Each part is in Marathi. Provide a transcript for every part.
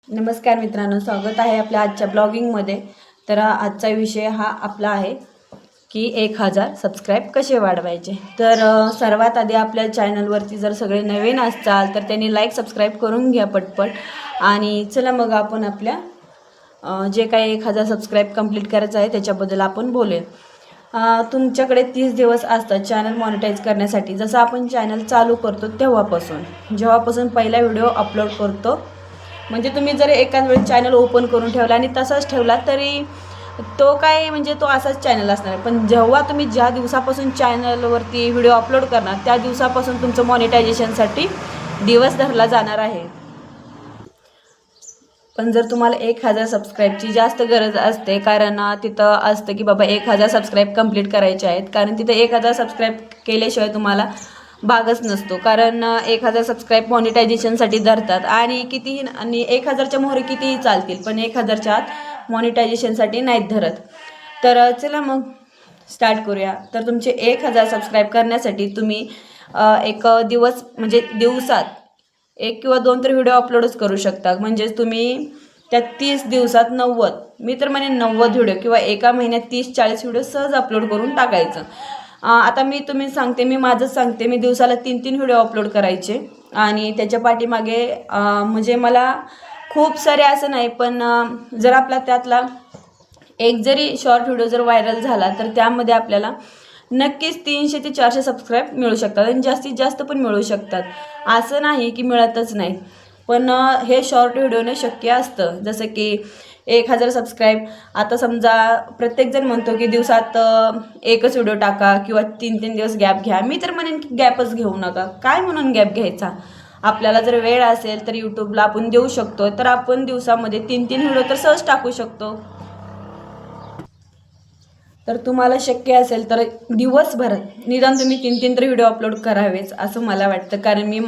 नमस्कार मित्रांनो, स्वागत आहे आपल्या आजच्या ब्लॉगिंगमध्ये। तर आजचा विषय हा आपला आहे की 1000 सबस्क्राईब कसे वाढवायचे। तर सर्वात आधी आपल्या चॅनलवरती जर सगळे नवीन असाल तर त्यांनी लाईक सबस्क्राईब करून घ्या पटपट। आणि चला मग आपण आपल्या जे काही 1000 सबस्क्राईब कंप्लीट करायचं आहे त्याच्याबद्दल आपण बोलूया। तुमच्याकडे 30 दिवस असतात चॅनल मॉनिटाईज करण्यासाठी। जसं आपण चॅनल चालू करतो जेव्हापासून पहिला व्हिडिओ अपलोड करतो, म्हणजे तुम्ही जर एकाच वेळेस चॅनल ओपन करून ठेवला आणि तसाच ठेवला तरी तो काय म्हणजे तो असाच चॅनल असणार आहे। पण जेव्हा तुम्ही ज्या दिवसापासून चॅनलवरती व्हिडिओ अपलोड करणार त्या दिवसापासून तुमचं मॉनिटायझेशनसाठी दिवस धरला जाणार आहे। पण जर तुम्हाला 1000 सबस्क्राईबची जास्त गरज असते, कारण तिथं असतं की बाबा 1000 सबस्क्राईब कंप्लीट करायचे आहेत, कारण तिथं 1000 सबस्क्राईब केल्याशिवाय तुम्हाला भागच नसतो। कारण 1000 सबस्क्राईब मॉनिटायझेशनसाठी धरतात आणि कितीही आणि 1000च्या मोहरी कितीही चालतील, पण 1000च्या आत मॉनिटायझेशनसाठी नाहीत धरत। तर चला मग स्टार्ट करूया। तर तुमचे 1000 सबस्क्राईब करण्यासाठी तुम्ही एक दिवस म्हणजे दिवसात 1 किंवा 2 तर व्हिडिओ अपलोडच करू शकता। म्हणजेच तुम्ही त्या 30 दिवसात 90, मी तर म्हणे 90 व्हिडिओ किंवा एका महिन्यात 30-40 व्हिडिओ सहज अपलोड करून टाकायचं। आता मी माझंच सांगते, मी दिवसाला 3-3 व्हिडिओ अपलोड करायचे आणि त्याच्या पाठीमागे म्हणजे मला खूप सारे असं नाही, पण जर आपला त्यातला एक जरी शॉर्ट व्हिडिओ जर व्हायरल झाला तर त्यामध्ये आपल्याला नक्कीच 300 ते 400 सबस्क्राईब मिळू शकतात आणि जास्तीत जास्त पण मिळू शकतात। असं नाही की मिळतच नाही, पण हे शॉर्ट व्हिडिओने शक्य असतं। जसं की 1000 सबस्क्राईब, आता समजा प्रत्येकजण म्हणतो की दिवसात एकच व्हिडिओ टाका किंवा 3-3 दिवस गॅप घ्या। मी तर म्हणेन की गॅपच घेऊ नका। काय म्हणून गॅप घ्यायचा? आपल्याला जर वेळ असेल तर यूट्यूबला आपण देऊ शकतो, तर आपण दिवसामध्ये 3-3 व्हिडिओ तर सहज टाकू शकतो। तर तुम्हाला शक्य असेल तर दिवसभरात निदान तुम्ही 3-3 तर व्हिडिओ अपलोड करावेच असं मला वाटतं। कारण मी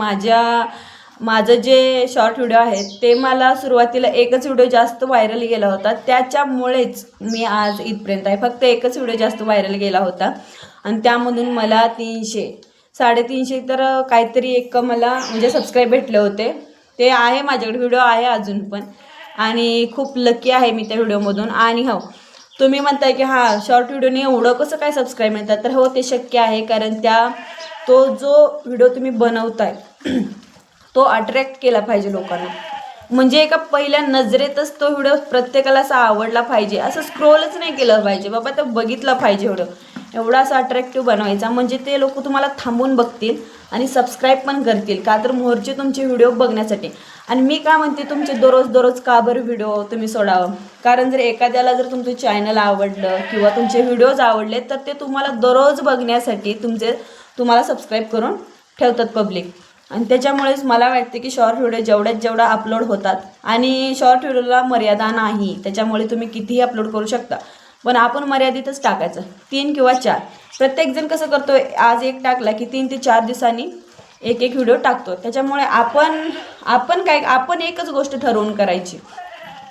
माझं जे शॉर्ट व्हिडिओ आहेत ते मला सुरुवातीला एकच व्हिडिओ जास्त व्हायरल गेला होता, त्याच्यामुळेच मी आज इथपर्यंत आहे। फक्त एकच व्हिडिओ जास्त व्हायरल गेला होता आणि त्यामधून मला 300-350 तर काहीतरी एक मला म्हणजे सबस्क्राईब भेटले होते। ते आहे माझ्याकडे व्हिडिओ आहे अजून पण, आणि खूप लकी आहे मी त्या व्हिडिओमधून। आणि हो, तुम्ही म्हणताय की शॉर्ट व्हिडिओने एवढं कसं काय सबस्क्राईब मिळतात, तर हो ते शक्य आहे। कारण तो जो व्हिडिओ तुम्ही बनवताय तो अट्रॅक्ट केला पाहिजे लोकांना, म्हणजे एका पहिल्या नजरेतच तो व्हिडिओ प्रत्येकाला असा आवडला पाहिजे, असं स्क्रोलच नाही केलं पाहिजे बाबा, तो बघितला पाहिजे व्हिडिओ, एवढा असा अट्रॅक्टिव्ह बनवायचा म्हणजे ते लोक तुम्हाला थांबून बघतील आणि सबस्क्राईब पण करतील, का तर मोहरचे तुमचे व्हिडिओ बघण्यासाठी। आणि मी काय म्हणते, तुमचे दररोज का बरं व्हिडिओ तुम्ही सोडावं? कारण जर एखाद्याला जर तुमचं चॅनल आवडलं किंवा तुमचे व्हिडिओज आवडले तर ते तुम्हाला दररोज बघण्यासाठी तुम्हाला सबस्क्राईब करून ठेवतात पब्लिक। आणि त्याच्यामुळेच मला वाटते की शॉर्ट व्हिडिओ जेवढा अपलोड होतात, आणि शॉर्ट व्हिडिओला मर्यादा नाही, त्याच्यामुळे तुम्ही कितीही अपलोड करू शकता, पण आपण मर्यादितच टाकायचं, 3 किंवा 4। प्रत्येकजण कसं करतो, आज एक टाकला की 3 ते 4 दिवसांनी एक व्हिडिओ टाकतो। त्याच्यामुळे आपण एकच गोष्ट ठरवून करायची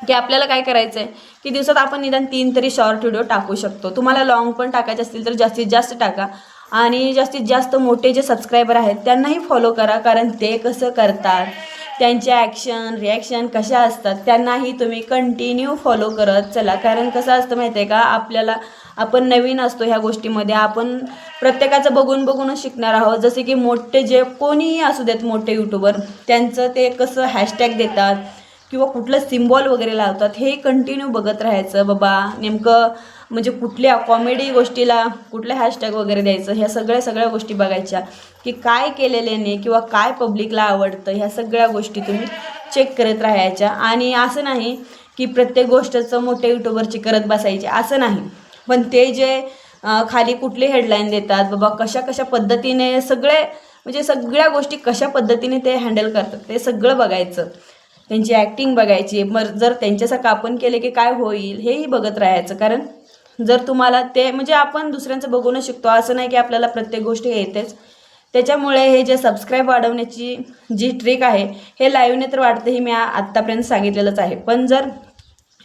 की आपल्याला काय करायचं आहे की दिवसात आपण निदान 3 तरी शॉर्ट व्हिडिओ टाकू शकतो। तुम्हाला लॉंग पण टाकायचे असतील तर जास्तीत जास्त टाका, आणि जास्तीत जास्त मोठे जे सबस्क्रायबर आहेत त्यांनाही फॉलो करा, कारण ते कसं करतात, त्यांच्या ॲक्शन रिॲक्शन कशा असतात त्यांनाही तुम्ही कंटिन्यू फॉलो करत चला। कारण कसं असतं माहिती आहे का, आपण नवीन असतो ह्या गोष्टीमध्ये, आपण प्रत्येकाचं बघूनच शिकणार आहोत। जसे की मोठे जे कोणीही असू देत मोठे यूट्यूबर, त्यांचं ते कसं हॅशटॅग देतात किंवा कुठलं सिम्बॉल वगैरे लावतात, हे कंटिन्यू बघत राहायचं बाबा, नेमकं म्हणजे कुठल्या कॉमेडी गोष्टीला कुठलं हॅशटॅग वगैरे द्यायचं, ह्या सगळ्या गोष्टी बघायच्या की काय केलेल्याने किंवा काय पब्लिकला आवडतं, ह्या सगळ्या गोष्टी तुम्ही चेक करत राहायच्या। आणि असं नाही की प्रत्येक गोष्टचं मोठ्या यूट्यूबरची करत बसायची, असं नाही, पण ते जे खाली कुठली हेडलाईन देतात बाबा, कशा पद्धतीने सगळ्या गोष्टी कशा पद्धतीने ते हँडल करतात ते सगळं बघायचं, त्यांची ॲक्टिंग बघायची। मग जर त्यांच्यासारखं आपण केले की काय होईल हेही बघत राहायचं। कारण जर तुम्हाला ते म्हणजे आपण दुसऱ्यांचं बघूनच शिकतो, असं नाही की आपल्याला प्रत्येक गोष्ट येतेच। त्याच्यामुळे हे जे सबस्क्राईब वाढवण्याची जी ट्रिक आहे, हे लाईव्हने तर वाढतं, ही मी आत्तापर्यंत सांगितलेलंच आहे। पण जर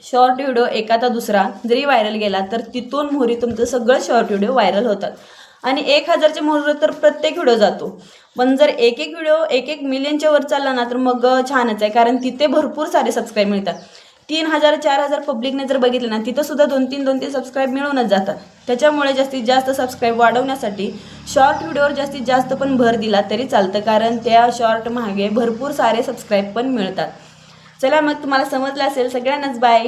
शॉर्ट व्हिडिओ एखादा दुसरा जरी व्हायरल गेला तर तिथून मोहरी तुमचं सगळं शॉर्ट व्हिडिओ व्हायरल होतात। आणि 1000चे मोहर तर प्रत्येक व्हिडिओ जातो. पण जर एक एक व्हिडिओ 1 मिलियनच्या वर चालला ना तर मग छानच आहे, कारण तिथे भरपूर सारे सबस्क्राईब मिळतात. 3000 4000 पब्लिकने जर बघितलं ना तिथं सुद्धा 2-3 सबस्क्राईब मिळूनच जातात. त्याच्यामुळे जास्तीत जास्त सबस्क्राईब वाढवण्यासाठी शॉर्ट व्हिडिओवर जास्तीत जास्त पण भर दिला तरी चालतं, कारण त्या शॉर्ट मागे भरपूर सारे सबस्क्राईब पण मिळतात. चला मग तुम्हाला समजलं असेल. सगळ्यांनाच बाय.